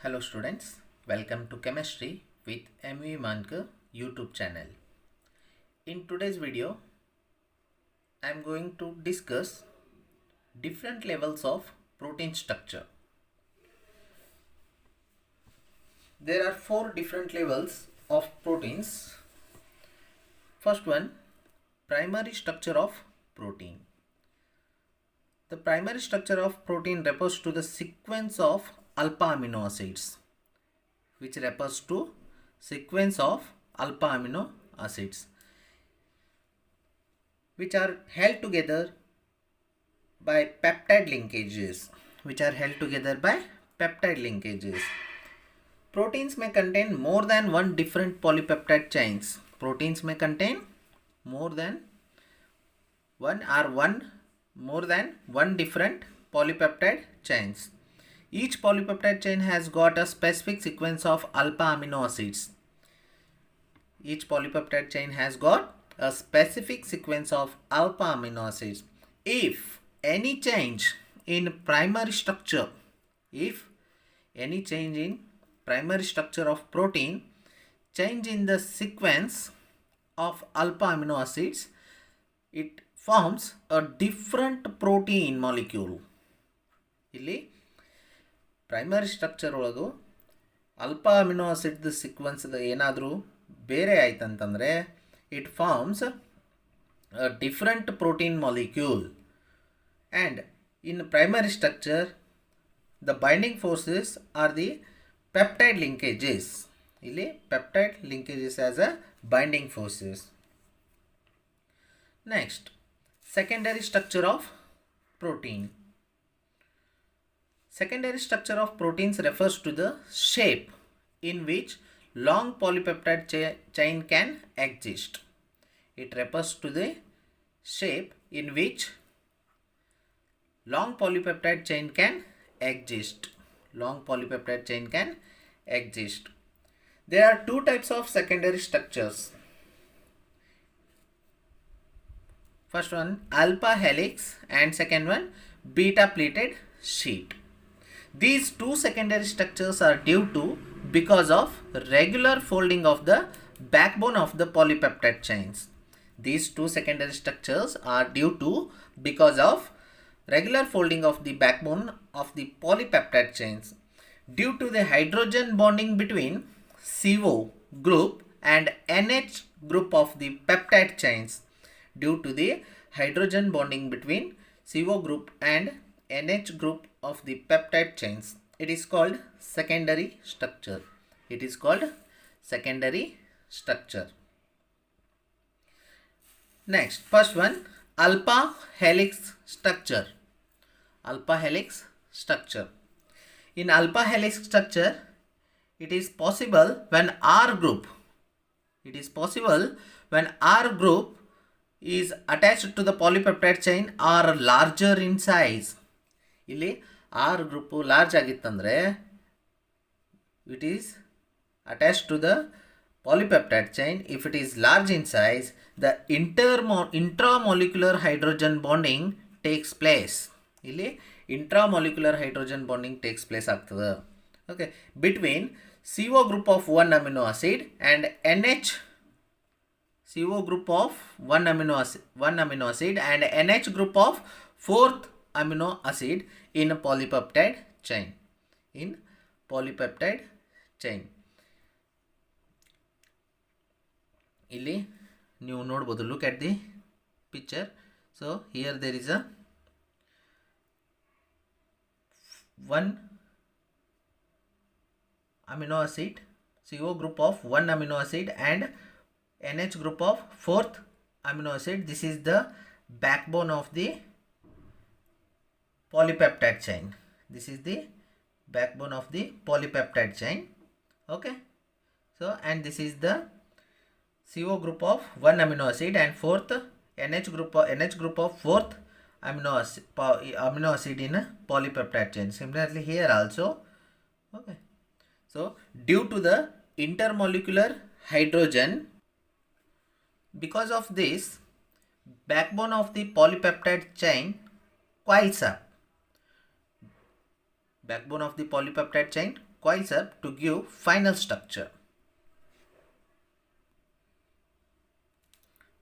Hello students, welcome to Chemistry with MV Mankar YouTube channel. In today's video, I am going to discuss different levels of protein structure. There are 4 different levels of proteins. First one, primary structure of protein. The primary structure of protein refers to the sequence of alpha amino acids, which refers to sequence of alpha amino acids, which are held together by peptide linkages. Proteins may contain more than one different polypeptide chains. Proteins may contain more than one different polypeptide chains. Each polypeptide chain has got a specific sequence of alpha amino acids. If any change in primary structure of protein change in the sequence of alpha amino acids, it forms a different protein molecule. ಇಲ್ಲಿ primary structure ಒಳಗೂ alpha amino acid sequence ಏನಾದರೂ ಬೇರೆ ಆಯ್ತಂತಂದರೆ it forms a different protein molecule, and in primary structure the binding forces are the peptide linkages. ಇಲ್ಲಿ peptide linkages as a binding forces. Next, secondary structure of protein. Secondary structure of proteins refers to the shape in which long polypeptide chain can exist. It refers to the shape in which long polypeptide chain can exist. There are two types of secondary structures. First one, alpha helix, and second one, beta pleated sheet. These two secondary structures are due to because of regular folding of the backbone of the polypeptide chains. These two secondary structures are due to because of regular folding of the backbone of the polypeptide chains due to the hydrogen bonding between CO group and NH group of the peptide chains. Due to the hydrogen bonding between CO group and NH group of the peptide chains, it is called secondary structure. Next, first one, alpha helix structure. In alpha helix structure, it is possible when R group is attached to the polypeptide chain are larger in size. ಇಲ್ಲಿ R group large ಆಗಿತ್ತಂದ್ರೆ it is attached to the polypeptide chain. If it is large in size, the intramolecular hydrogen bonding takes place. ಇಲ್ಲಿ intramolecular hydrogen bonding takes place ಆಗ್ತದೆ. Okay, between CO group of one amino acid and NH CO group of one amino acid and NH group of fourth amino acid in a polypeptide chain. ಇಲ್ಲಿ ನೀವು ನೋಡಬಹುದು, look at the picture. So here there is a one amino acid, CO group of one amino acid and NH group of fourth amino acid. This is the backbone of the polypeptide chain. Okay, so and this is the CO group of one amino acid and fourth NH group of fourth amino acid in a polypeptide chain. Similarly here also. Okay, so due to the intermolecular hydrogen, because of this, backbone of the polypeptide chain coils up. coils up to give final structure.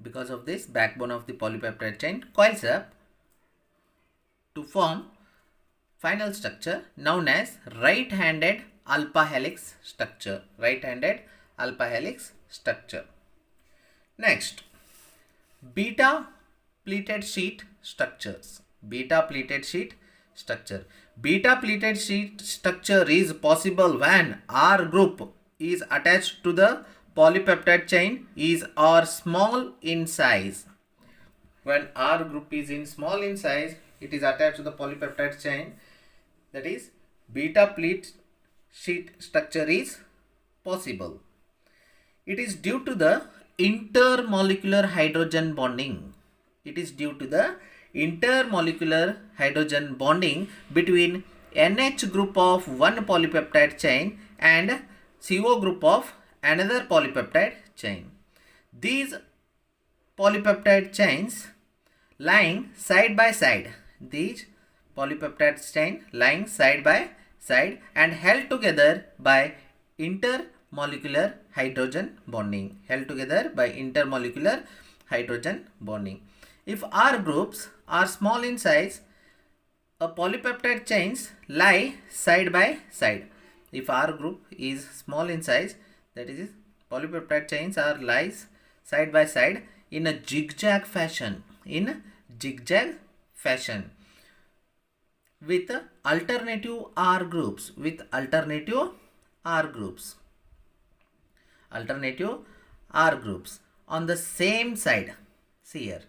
Because of this, backbone of the polypeptide chain coils up to form final structure known as right-handed alpha helix structure. Right-handed alpha helix structure. Next, beta pleated sheet structures. Beta pleated sheet structure. Beta pleated sheet structure is possible when R group is attached to the polypeptide chain is or small in size. When R group is in small in size, it is attached to the polypeptide chain. That is, beta pleat sheet structure is possible. It is due to the intermolecular hydrogen bonding. It is due to the intermolecular hydrogen bonding between NH group of one polypeptide chain and CO group of another polypeptide chain. These polypeptide chains lying side by side. These polypeptide chain lying side by side and held together by intermolecular hydrogen bonding. Held together by intermolecular hydrogen bonding. If R groups are small in size, a polypeptide chains lie side by side. If R group is small in size, that is, polypeptide chains are lies side by side in a zigzag fashion. In zigzag fashion with alternative R groups. With alternative R groups. Alternative R groups on the same side. See here.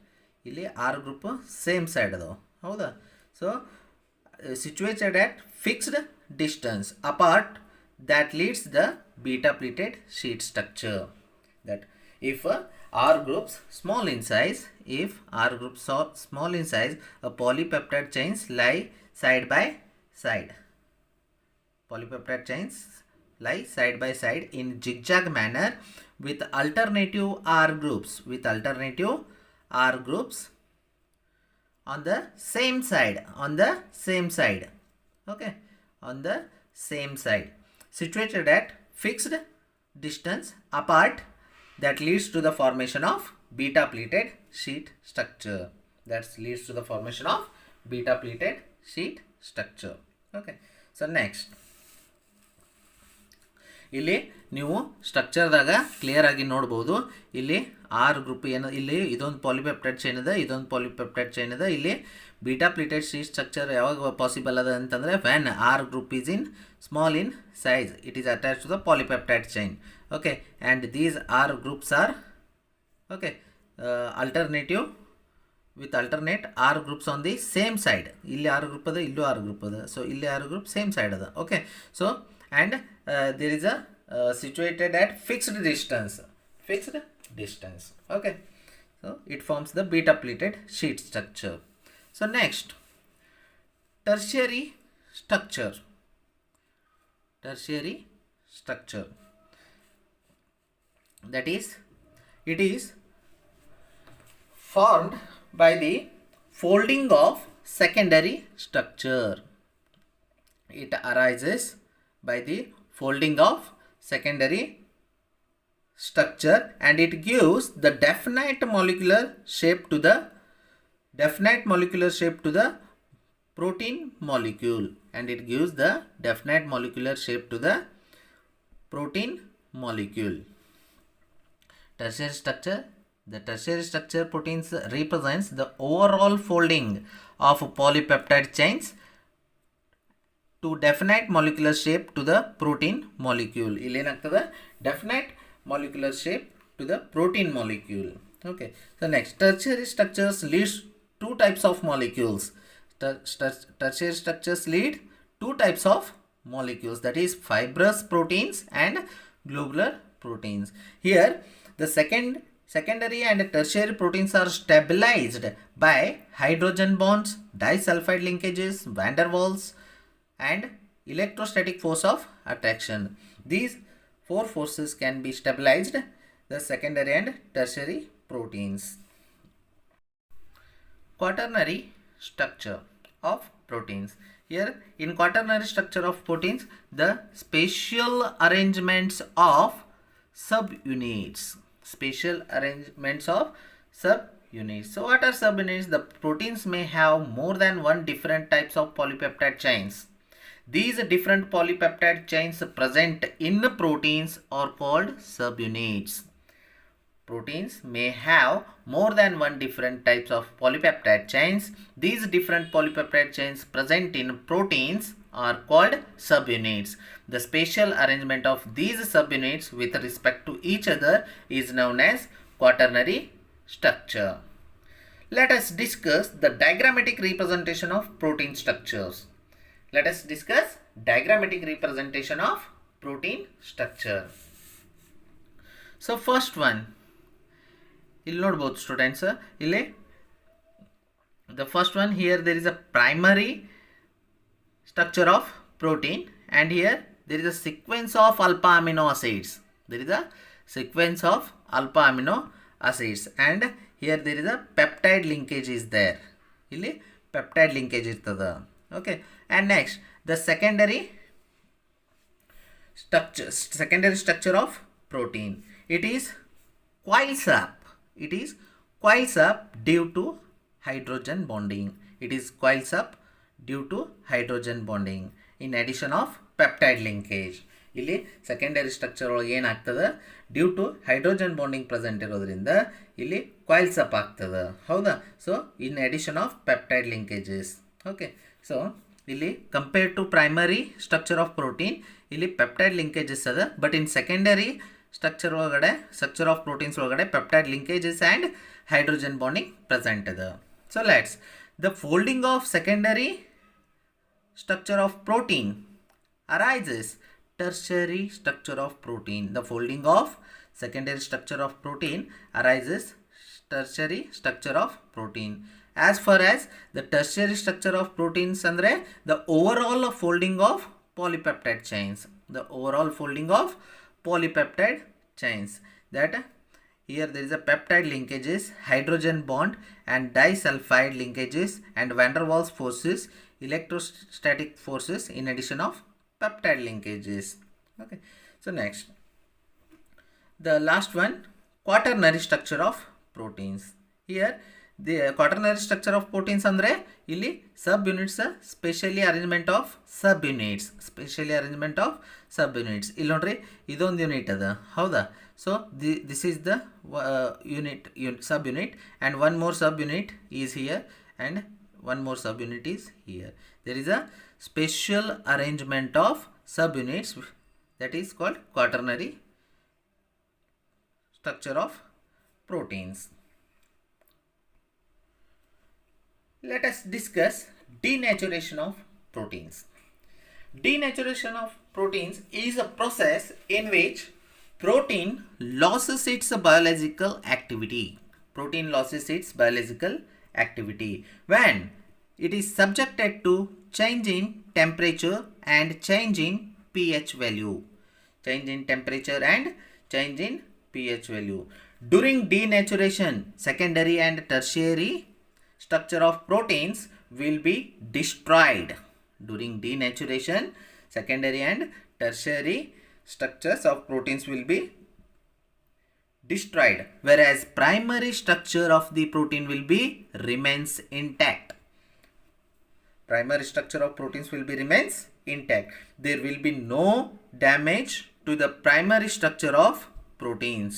ಇಲ್ಲಿ R group same side ಅದಾವ ಹೌದಾ so situated at fixed distance apart that leads the beta pleated sheet structure. That if R groups small in size, if R groups are small in size, a polypeptide chains lie side by side. Polypeptide chains lie side by side in zigzag manner with alternative R groups. With alternative R groups on the same side. On the same side. Okay. On the same side. Situated at fixed distance apart that leads to the formation of beta pleated sheet structure. That leads to the formation of beta pleated sheet structure. Okay. So next. ಇಲ್ಲಿ ನೀವು ಸ್ಟ್ರಕ್ಚರ್ದಾಗ clear ಆಗಿ ನೋಡ್ಬೋದು. ಇಲ್ಲಿ R group ಏನು, ಇಲ್ಲಿ ಇದೊಂದು polypeptide chain ಇದೆ, ಇದೊಂದು ಪಾಲಿಪೆಪ್ಟೈಡ್ ಚೈನ್ ಇದೆ. ಇಲ್ಲಿ ಬೀಟಾ ಪ್ಲೀಟೆಡ್ ಶೀಟ್ ಸ್ಟ್ರಕ್ಚರ್ ಯಾವಾಗ ಪಾಸಿಬಲ್ ಅದ ಅಂತಂದರೆ when R group is in small in size, it is attach to the polypeptide chain. Okay, and these R groups are okay alternative with alternate R groups on the same side. ಇಲ್ಲಿ R group ಅದ, ಇಲ್ಲೂ R group ಅದ. So ಇಲ್ಲಿ R group same side ಅದ. Okay, so and there is a situated at fixed distance. Okay, so it forms the beta pleated sheet structure. So next, tertiary structure. That is, it is formed by the folding of secondary structure. It arises by the folding of secondary structure and it gives the definite molecular shape to the protein molecule, and it gives the definite molecular shape to the protein molecule. Tertiary structure. The tertiary structure proteins represents the overall folding of polypeptide chains to definite molecular shape to the protein molecule. ಇಲ್ಲಿ ಏನಾಗ್ತದೆ, definite molecular shape to the protein molecule. Okay, so next, tertiary structures leads two types of molecules. Tertiary structures lead two types of molecules, that is fibrous proteins and globular proteins. Here the secondary and tertiary proteins are stabilized by hydrogen bonds, disulfide linkages, van der Waals and electrostatic force of attraction. These four forces can be stabilized the secondary and tertiary proteins. Quaternary structure of proteins. Here in quaternary structure of proteins, the spatial arrangements of subunits. Spatial arrangements of subunits. So what are subunits? The proteins may have more than one different types of polypeptide chains. These different polypeptide chains present in proteins are called subunits. Proteins may have more than one different types of polypeptide chains. These different polypeptide chains present in proteins are called subunits. The spatial arrangement of these subunits with respect to each other is known as quaternary structure. Let us discuss the diagrammatic representation of protein structures. Let us discuss diagrammatic representation of protein structure. So first one, ಇಲ್ಲಿ ನೋಡ್ಬೋದು students, ಇಲ್ಲಿ the first one, here there is a primary structure of protein and here there is a sequence of alpha amino acids. There is a sequence of alpha amino acids and here there is a peptide linkage is there. ಇಲ್ಲಿ peptide linkage ಇರ್ತದ. Okay, and next the secondary structure of protein. It is coils up. It is coils up due to hydrogen bonding. It is coils up due to hydrogen bonding in addition of peptide linkage. ಇಲ್ಲಿ secondary structure ಒಳಗೆ ಏನಾಗ್ತದೆ, due to hydrogen bonding present ಇರೋದ್ರಿಂದ ಇಲ್ಲಿ coils up ಆಗ್ತದೆ. ಹೌದಾ? So in addition of peptide linkages. Okay, so ಇಲ್ಲಿ compare to primary structure of protein ಇಲ್ಲಿ peptide linkages ಅದ, but in secondary structure of proteins ಒಳಗಡೆ peptide linkages and hydrogen bonding present ಅದ. So let's the folding of secondary structure of protein arises tertiary structure of protein. The folding of secondary structure of protein arises tertiary structure of protein. As far as the tertiary structure of proteins andre the overall folding of polypeptide chains. The overall folding of polypeptide chains, that here there is a peptide linkages, hydrogen bond and disulfide linkages and van der Waals forces, electrostatic forces in addition of peptide linkages. Okay, so next the last one, quaternary structure of proteins. Here the quaternary structure of proteins andre illi subunits, specially arrangement of subunits, ಇಲ್ಲಿ ನೋಡ್ರಿ ಇದೊಂದು unit ಅದ. ಹೌದಾ? So this is the subunit and one more subunit is here and one more subunit is here. There is a special arrangement of subunits that is called quaternary structure of proteins. Let us discuss denaturation of proteins. Denaturation of proteins is a process in which protein loses its biological activity. Protein loses its biological activity when it is subjected to change in temperature and change in pH value. Change in temperature and change in pH value. During denaturation, secondary and tertiary structure of proteins will be destroyed. During denaturation, secondary and tertiary structures of proteins will be destroyed, whereas primary structure of the protein will be remains intact. Primary structure of proteins will be remains intact. There will be no damage to the primary structure of proteins.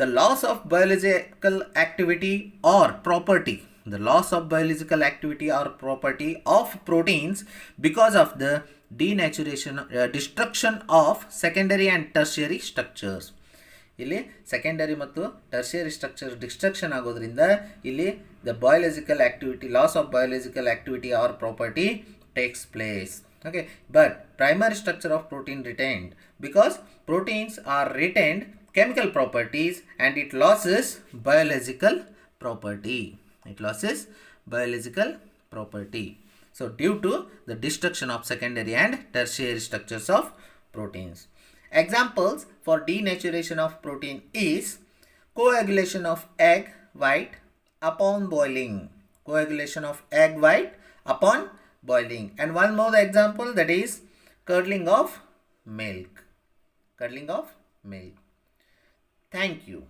The loss of biological activity or property. The loss of biological activity or property of proteins because of the denaturation, destruction of secondary and tertiary structures. ಇಲ್ಲಿ secondary ಮತ್ತು tertiary structure destruction ಆಗೋದ್ರಿಂದ ಇಲ್ಲಿ the biological activity, loss of biological activity or property takes place. Okay, but primary structure of protein retained because proteins are retained chemical properties and it loses biological property. So due to the destruction of secondary and tertiary structures of proteins. Examples for denaturation of protein is coagulation of egg white upon boiling. coagulation of egg white upon boiling. And one more example, that is curdling of milk. Curdling of milk. Thank you.